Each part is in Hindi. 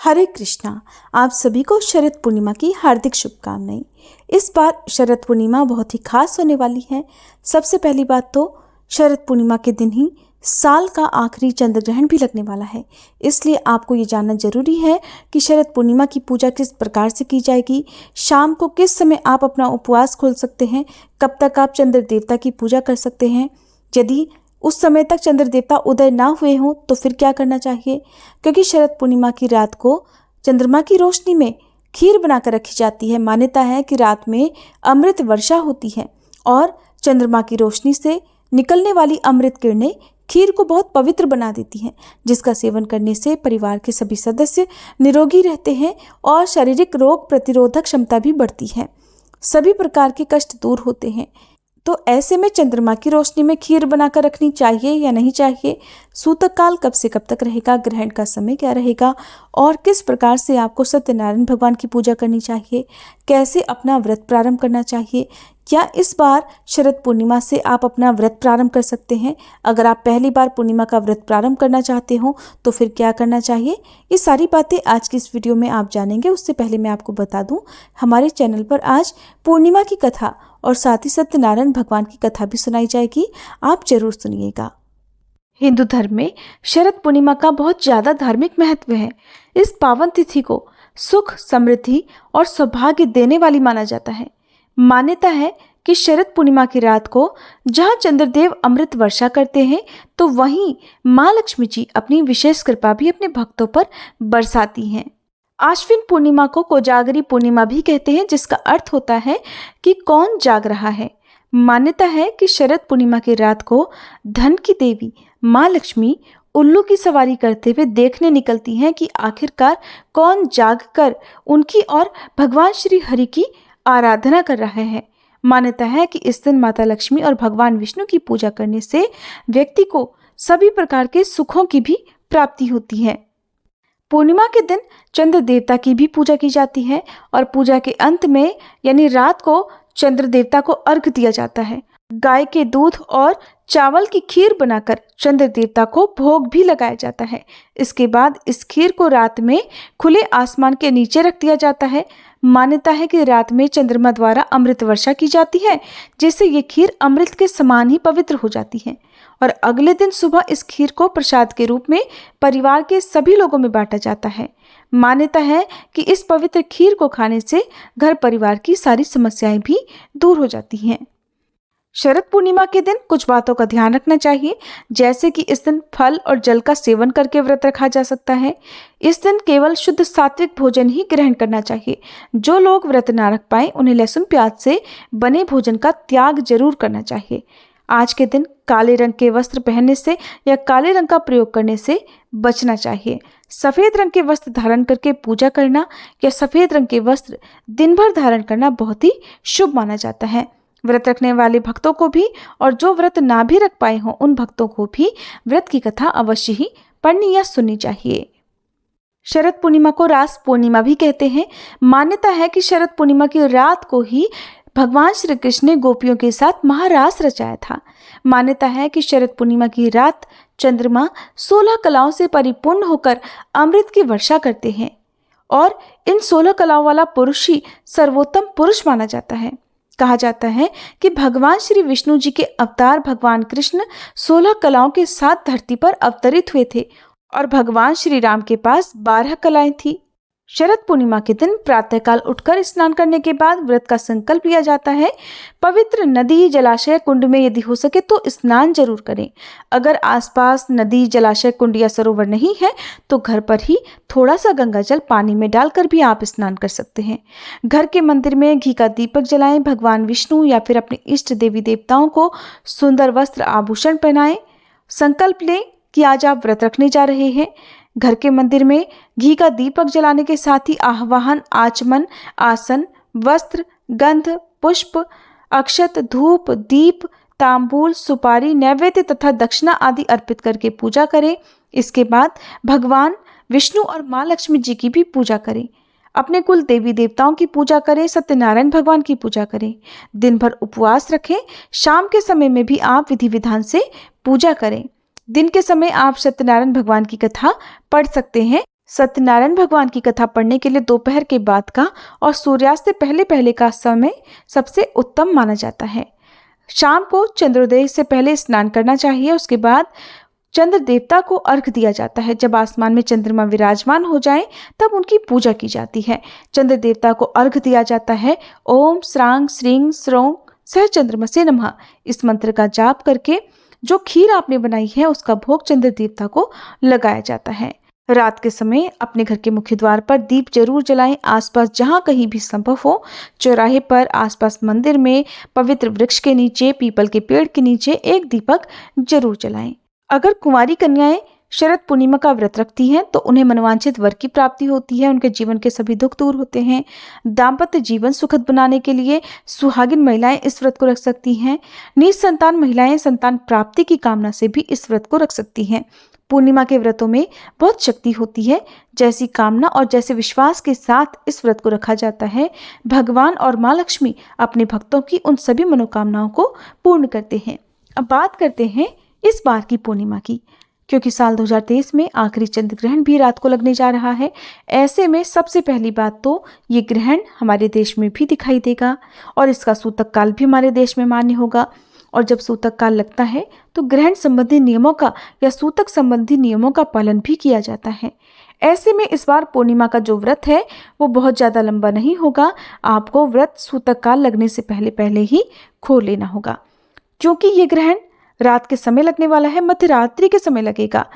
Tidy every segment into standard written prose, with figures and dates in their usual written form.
हरे कृष्णा। आप सभी को शरद पूर्णिमा की हार्दिक शुभकामनाएं। इस बार शरद पूर्णिमा बहुत ही खास होने वाली है। सबसे पहली बात तो शरद पूर्णिमा के दिन ही साल का आखिरी चंद्र ग्रहण भी लगने वाला है। इसलिए आपको ये जानना जरूरी है कि शरद पूर्णिमा की पूजा किस प्रकार से की जाएगी, शाम को किस समय आप अपना उपवास खोल सकते हैं, कब तक आप चंद्र देवता की पूजा कर सकते हैं, यदि उस समय तक चंद्र देवता उदय ना हुए हों तो फिर क्या करना चाहिए। क्योंकि शरद पूर्णिमा की रात को चंद्रमा की रोशनी में खीर बनाकर रखी जाती है। मान्यता है कि रात में अमृत वर्षा होती है और चंद्रमा की रोशनी से निकलने वाली अमृत किरणें खीर को बहुत पवित्र बना देती हैं, जिसका सेवन करने से परिवार के सभी सदस्य निरोगी रहते हैं और शारीरिक रोग प्रतिरोधक क्षमता भी बढ़ती है। सभी प्रकार के कष्ट दूर होते हैं। तो ऐसे में चंद्रमा की रोशनी में खीर बनाकर रखनी चाहिए या नहीं चाहिए, सूतक काल कब से कब तक रहेगा, ग्रहण का समय क्या रहेगा और किस प्रकार से आपको सत्यनारायण भगवान की पूजा करनी चाहिए, कैसे अपना व्रत प्रारंभ करना चाहिए, क्या इस बार शरद पूर्णिमा से आप अपना व्रत प्रारंभ कर सकते हैं। अगर आप पहली बार पूर्णिमा का व्रत प्रारंभ करना चाहते हो तो फिर क्या करना चाहिए, ये सारी बातें आज की इस वीडियो में आप जानेंगे। उससे पहले मैं आपको बता दूं, हमारे चैनल पर आज पूर्णिमा की कथा और साथ ही सत्यनारायण भगवान की कथा भी सुनाई जाएगी। आप जरूर सुनिएगा। हिंदू धर्म में शरद पूर्णिमा का बहुत ज़्यादा धार्मिक महत्व है। इस पावन तिथि को सुख, समृद्धि और सौभाग्य देने वाली माना जाता है। मान्यता है कि शरद पूर्णिमा की रात को जहाँ चंद्रदेव अमृत वर्षा करते हैं तो वहीं माँ लक्ष्मी जी अपनी विशेष कृपा भी अपने भक्तों पर बरसाती हैं। आश्विन पूर्णिमा को कोजागरी पूर्णिमा भी कहते हैं, जिसका अर्थ होता है कि कौन जाग रहा है। मान्यता है कि शरद पूर्णिमा की रात को धन की देवी माँ लक्ष्मी उल्लू की सवारी करते हुए देखने निकलती हैं कि आखिरकार कौन जागकर उनकी और भगवान श्री हरि की आराधना कर रहे हैं। मान्यता है कि इस दिन माता लक्ष्मी और भगवान विष्णु की पूजा करने से व्यक्ति को सभी प्रकार के सुखों की भी प्राप्ति होती है। पूर्णिमा के दिन चंद्र देवता की भी पूजा की जाती है और पूजा के अंत में यानी रात को चंद्र देवता को अर्घ दिया जाता है। गाय के दूध और चावल की खीर बनाकर चंद्र देवता को भोग भी लगाया जाता है। इसके बाद इस खीर को रात में खुले आसमान के नीचे रख दिया जाता है। मान्यता है कि रात में चंद्रमा द्वारा अमृत वर्षा की जाती है, जिससे ये खीर अमृत के समान ही पवित्र हो जाती है और अगले दिन सुबह इस खीर को प्रसाद के रूप में परिवार के सभी लोगों में बांटा जाता है। मान्यता है कि इस पवित्र खीर को खाने से घर परिवार की सारी समस्याएं भी दूर हो जाती हैं। शरद पूर्णिमा के दिन कुछ बातों का ध्यान रखना चाहिए, जैसे कि इस दिन फल और जल का सेवन करके व्रत रखा जा सकता है। इस दिन केवल शुद्ध सात्विक भोजन ही ग्रहण करना चाहिए। जो लोग व्रत ना रख पाए उन्हें लहसुन प्याज से बने भोजन का त्याग जरूर करना चाहिए। आज के दिन काले रंग के वस्त्र पहनने से या काले रंग का प्रयोग करने से बचना चाहिए। सफ़ेद रंग के वस्त्र धारण करके पूजा करना या सफ़ेद रंग के वस्त्र दिन भर धारण करना बहुत ही शुभ माना जाता है। व्रत रखने वाले भक्तों को भी और जो व्रत ना भी रख पाए हों उन भक्तों को भी व्रत की कथा अवश्य ही पढ़नी या सुननी चाहिए। शरद पूर्णिमा को रास पूर्णिमा भी कहते हैं। मान्यता है कि शरद पूर्णिमा की रात को ही भगवान श्री कृष्ण ने गोपियों के साथ महारास रचाया था। मान्यता है कि शरद पूर्णिमा की रात चंद्रमा 16 कलाओं से परिपूर्ण होकर अमृत की वर्षा करते हैं और इन 16 कलाओं वाला पुरुष ही सर्वोत्तम पुरुष माना जाता है। कहा जाता है कि भगवान श्री विष्णु जी के अवतार भगवान कृष्ण 16 कलाओं के साथ धरती पर अवतरित हुए थे और भगवान श्री राम के पास 12 कलाएं थी। शरद पूर्णिमा के दिन प्रातःकाल उठकर स्नान करने के बाद व्रत का संकल्प लिया जाता है। पवित्र नदी, जलाशय, कुंड में यदि हो सके तो स्नान जरूर करें। अगर आसपास नदी, जलाशय, कुंड या सरोवर नहीं है तो घर पर ही थोड़ा सा गंगा जल पानी में डालकर भी आप स्नान कर सकते हैं। घर के मंदिर में घी का दीपक जलाएं। भगवान विष्णु या फिर अपने इष्ट देवी देवताओं को सुंदर वस्त्र आभूषण पहनाएं। संकल्प लें कि आज आप व्रत रखने जा रहे हैं। घर के मंदिर में घी का दीपक जलाने के साथ ही आह्वान, आचमन, आसन, वस्त्र, गंध, पुष्प, अक्षत, धूप, दीप, तांबूल, सुपारी, नैवेद्य तथा दक्षिणा आदि अर्पित करके पूजा करें। इसके बाद भगवान विष्णु और माँ लक्ष्मी जी की भी पूजा करें। अपने कुल देवी देवताओं की पूजा करें। सत्यनारायण भगवान की पूजा करें। दिन भर उपवास रखें। शाम के समय में भी आप विधि विधान से पूजा करें। दिन के समय आप सत्यनारायण भगवान की कथा पढ़ सकते हैं। सत्यनारायण भगवान की कथा पढ़ने के लिए दोपहर के बाद का और सूर्यास्त से पहले पहले का समय सबसे उत्तम माना जाता है। शाम को चंद्रोदय से पहले स्नान करना चाहिए। उसके बाद चंद्र देवता को अर्घ दिया जाता है। जब आसमान में चंद्रमा विराजमान हो जाए तब उनकी पूजा की जाती है। चंद्र देवता को अर्घ दिया जाता है। ओम श्रांग श्रींग स्रों सह चंद्रमसे नमः इस मंत्र का जाप करके जो खीर आपने बनाई है उसका भोग चंद्र देवता को लगाया जाता है। रात के समय अपने घर के मुख्य द्वार पर दीप जरूर जलाएं। आसपास जहां कहीं भी संभव हो, चौराहे पर, आसपास मंदिर में, पवित्र वृक्ष के नीचे, पीपल के पेड़ के नीचे एक दीपक जरूर जलाएं। अगर कुंवारी कन्याएं शरद पूर्णिमा का व्रत रखती हैं तो उन्हें मनवांछित वर की प्राप्ति होती है। उनके जीवन के सभी दुख दूर होते हैं। दाम्पत्य जीवन सुखद बनाने के लिए सुहागिन महिलाएं इस व्रत को रख सकती हैं। निसंतान महिलाएं संतान प्राप्ति की कामना से भी इस व्रत को रख सकती हैं। पूर्णिमा के व्रतों में बहुत शक्ति होती है। जैसी कामना और जैसे विश्वास के साथ इस व्रत को रखा जाता है, भगवान और माँ लक्ष्मी अपने भक्तों की उन सभी मनोकामनाओं को पूर्ण करते हैं। अब बात करते हैं इस बार की पूर्णिमा की, क्योंकि साल 2023 में आखिरी चंद्र ग्रहण भी रात को लगने जा रहा है। ऐसे में सबसे पहली बात तो ये ग्रहण हमारे देश में भी दिखाई देगा और इसका सूतक काल भी हमारे देश में मान्य होगा। और जब सूतक काल लगता है तो ग्रहण संबंधी नियमों का या सूतक संबंधी नियमों का पालन भी किया जाता है। ऐसे में इस बार पूर्णिमा का जो व्रत है वो बहुत ज़्यादा लंबा नहीं होगा। आपको व्रत सूतक काल लगने से पहले पहले ही खोल लेना होगा, क्योंकि ये ग्रहण रात के समय लगने वाला है। मध्य रात्रि के समय लगेगा,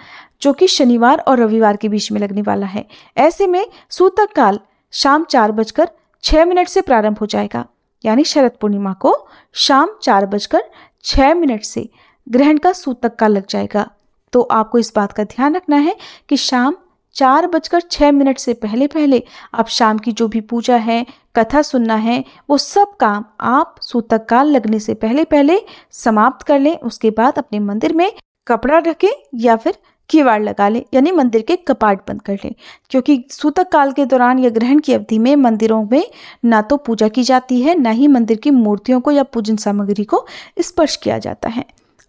जो कि शनिवार और रविवार के बीच में लगने वाला है। ऐसे में सूतक काल शाम 4:06 से प्रारंभ हो जाएगा, यानी शरद पूर्णिमा को शाम 4:06 से ग्रहण का सूतक काल लग जाएगा। तो आपको इस बात का ध्यान रखना है कि शाम 4:06 से पहले पहले आप शाम की जो भी पूजा है, कथा सुनना है, वो सब काम आप सूतक काल लगने से पहले पहले समाप्त कर लें। उसके बाद अपने मंदिर में कपड़ा रखें या फिर किवाड़ लगा लें, यानी मंदिर के कपाट बंद कर लें, क्योंकि सूतक काल के दौरान या ग्रहण की अवधि में मंदिरों में ना तो पूजा की जाती है, ना ही मंदिर की मूर्तियों को या पूजन सामग्री को स्पर्श किया जाता है।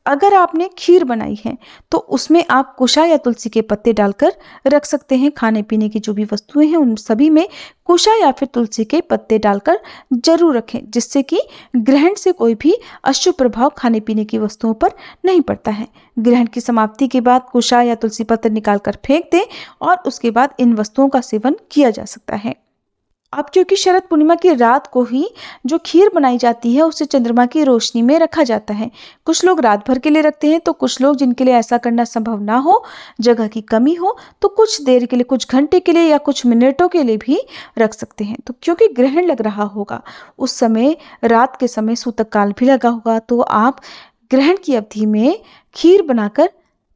अगर आपने खीर बनाई है तो उसमें आप कुशा या तुलसी के पत्ते डालकर रख सकते हैं। खाने पीने की जो भी वस्तुएं हैं उन सभी में कुशा या फिर तुलसी के पत्ते डालकर जरूर रखें, जिससे कि ग्रहण से कोई भी अशुभ प्रभाव खाने पीने की वस्तुओं पर नहीं पड़ता है। ग्रहण की समाप्ति के बाद कुशा या तुलसी पत्र निकालकर फेंक दें और उसके बाद इन वस्तुओं का सेवन किया जा सकता है। अब क्योंकि शरद पूर्णिमा की रात को ही जो खीर बनाई जाती है उसे चंद्रमा की रोशनी में रखा जाता है। कुछ लोग रात भर के लिए रखते हैं, तो कुछ लोग जिनके लिए ऐसा करना संभव ना हो, जगह की कमी हो, तो कुछ देर के लिए, कुछ घंटे के लिए या कुछ मिनटों के लिए भी रख सकते हैं। तो क्योंकि ग्रहण लग रहा होगा उस समय, रात के समय सूतक काल भी लगा होगा, तो आप ग्रहण की अवधि में खीर बनाकर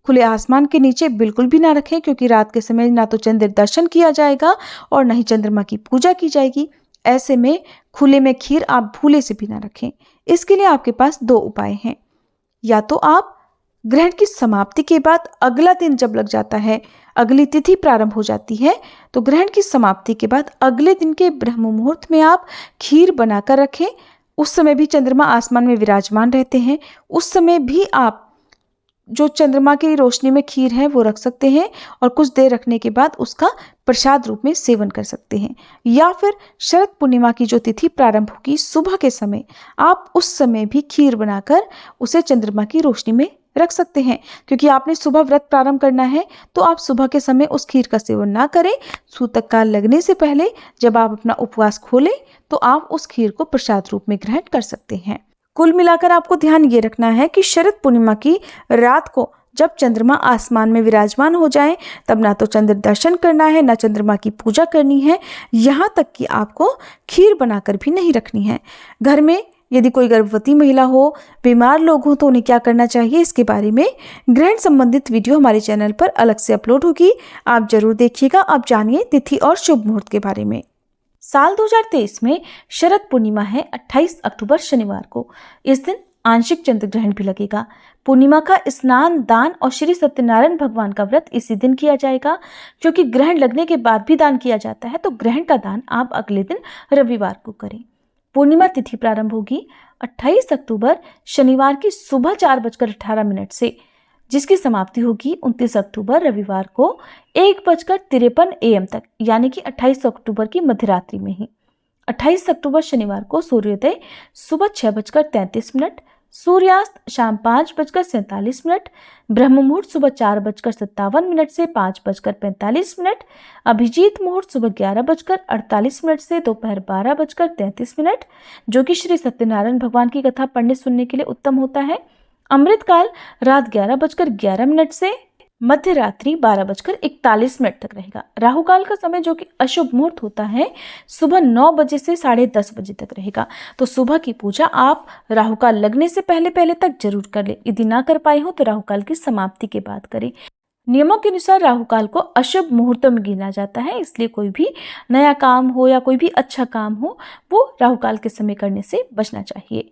खुले आसमान के नीचे बिल्कुल भी ना रखें, क्योंकि रात के समय ना तो चंद्र दर्शन किया जाएगा और ना ही चंद्रमा की पूजा की जाएगी। ऐसे में खुले में खीर आप भूले से भी ना रखें। इसके लिए आपके पास 2 उपाय हैं। या तो आप ग्रहण की समाप्ति के बाद अगला दिन जब लग जाता है, अगली तिथि प्रारंभ हो जाती है, तो ग्रहण की समाप्ति के बाद अगले दिन के ब्रह्म मुहूर्त में आप खीर बनाकर रखें। उस समय भी चंद्रमा आसमान में विराजमान रहते हैं। उस समय भी आप जो चंद्रमा की रोशनी में खीर है वो रख सकते हैं और कुछ देर रखने के बाद उसका प्रसाद रूप में सेवन कर सकते हैं। या फिर शरद पूर्णिमा की जो तिथि प्रारंभ होगी सुबह के समय, आप उस समय भी खीर बनाकर उसे चंद्रमा की रोशनी में रख सकते हैं। क्योंकि आपने सुबह व्रत प्रारंभ करना है, तो आप सुबह के समय उस खीर का सेवन ना करें। सूतक काल लगने से पहले जब आप अपना उपवास खोलें तो आप उस खीर को प्रसाद रूप में ग्रहण कर सकते हैं। कुल मिलाकर आपको ध्यान ये रखना है कि शरद पूर्णिमा की रात को जब चंद्रमा आसमान में विराजमान हो जाए तब ना तो चंद्र दर्शन करना है, ना चंद्रमा की पूजा करनी है, यहाँ तक कि आपको खीर बनाकर भी नहीं रखनी है। घर में यदि कोई गर्भवती महिला हो, बीमार लोग हों, तो उन्हें क्या करना चाहिए, इसके बारे में ग्रहण संबंधित वीडियो हमारे चैनल पर अलग से अपलोड होगी, आप जरूर देखिएगा। आप जानिए तिथि और शुभ मुहूर्त के बारे में। साल 2023 में शरद पूर्णिमा है 28 अक्टूबर शनिवार को। इस दिन आंशिक चंद्र ग्रहण भी लगेगा। पूर्णिमा का स्नान, दान और श्री सत्यनारायण भगवान का व्रत इसी दिन किया जाएगा। क्योंकि ग्रहण लगने के बाद भी दान किया जाता है, तो ग्रहण का दान आप अगले दिन रविवार को करें। पूर्णिमा तिथि प्रारंभ होगी 28 अक्टूबर शनिवार की सुबह 4:18 से। जिसकी समाप्ति होगी 29 अक्टूबर रविवार को 1:53 AM तक, यानी कि 28 अक्टूबर की मध्यरात्रि में ही। 28 अक्टूबर शनिवार को सूर्योदय सुबह 6:33, सूर्यास्त शाम 5:47, ब्रह्म मुहूर्त सुबह 4:57 से 5:45, अभिजीत मुहूर्त सुबह 11:48 से दोपहर 12:33, जो कि श्री सत्यनारायण भगवान की कथा पढ़ने सुनने के लिए उत्तम होता है। अमृतकाल रात 11:11 से मध्य रात्रि 12:41 तक रहेगा। राहु काल का समय जो कि अशुभ मुहूर्त होता है सुबह 9 बजे से 10:30 बजे तक रहेगा। तो सुबह की पूजा आप राहु काल लगने से पहले तक जरूर कर ले। यदि ना कर पाए हो तो राहु काल की समाप्ति के बाद करें। नियमों के अनुसार राहु काल को अशुभ मुहूर्तों में गिना जाता है, इसलिए कोई भी नया काम हो या कोई भी अच्छा काम हो वो राहु काल के समय करने से बचना चाहिए।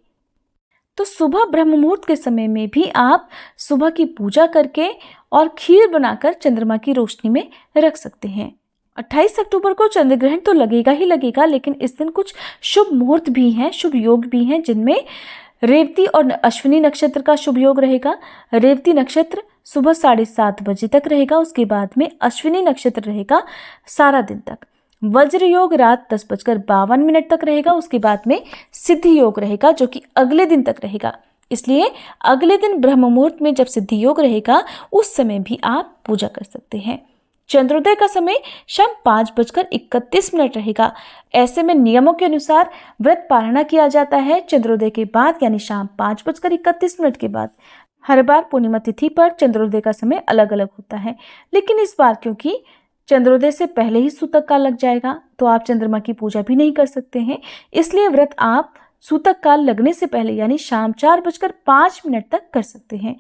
तो सुबह ब्रह्म मुहूर्त के समय में भी आप सुबह की पूजा करके और खीर बनाकर चंद्रमा की रोशनी में रख सकते हैं। 28 अक्टूबर को चंद्र ग्रहण तो लगेगा ही लगेगा, लेकिन इस दिन कुछ शुभ मुहूर्त भी हैं, शुभ योग भी हैं, जिनमें रेवती और अश्विनी नक्षत्र का शुभ योग रहेगा। रेवती नक्षत्र सुबह 7:30 बजे तक रहेगा, उसके बाद में अश्विनी नक्षत्र रहेगा सारा दिन तक। वज्र योग रात 10:52 तक रहेगा, उसके बाद में सिद्धि योग रहेगा जो कि अगले दिन तक रहेगा। इसलिए अगले दिन ब्रह्म मुहूर्त में जब सिद्धि योग रहेगा उस समय भी आप पूजा कर सकते हैं। चंद्रोदय का समय शाम 5:31 रहेगा। ऐसे में नियमों के अनुसार व्रत पालना किया जाता है चंद्रोदय के बाद, यानी शाम 5:31 के बाद। हर बार पूर्णिमा तिथि पर चंद्रोदय का समय अलग अलग होता है, लेकिन इस बार क्योंकि चंद्रोदय से पहले ही सूतक काल लग जाएगा तो आप चंद्रमा की पूजा भी नहीं कर सकते हैं। इसलिए व्रत आप सूतक काल लगने से पहले यानी शाम 4:05 तक कर सकते हैं।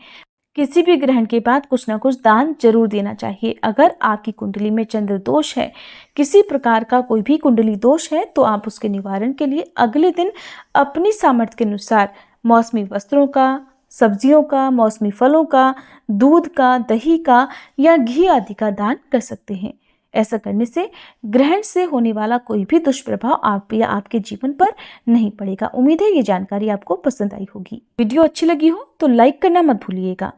किसी भी ग्रहण के बाद कुछ ना कुछ दान जरूर देना चाहिए। अगर आपकी कुंडली में चंद्र दोष है, किसी प्रकार का कोई भी कुंडली दोष है, तो आप उसके निवारण के लिए अगले दिन अपनी सामर्थ्य के अनुसार मौसमी वस्त्रों का, सब्जियों का, मौसमी फलों का, दूध का, दही का या घी आदि का दान कर सकते हैं। ऐसा करने से ग्रहण से होने वाला कोई भी दुष्प्रभाव आप या आपके जीवन पर नहीं पड़ेगा। उम्मीद है ये जानकारी आपको पसंद आई होगी। वीडियो अच्छी लगी हो तो लाइक करना मत भूलिएगा।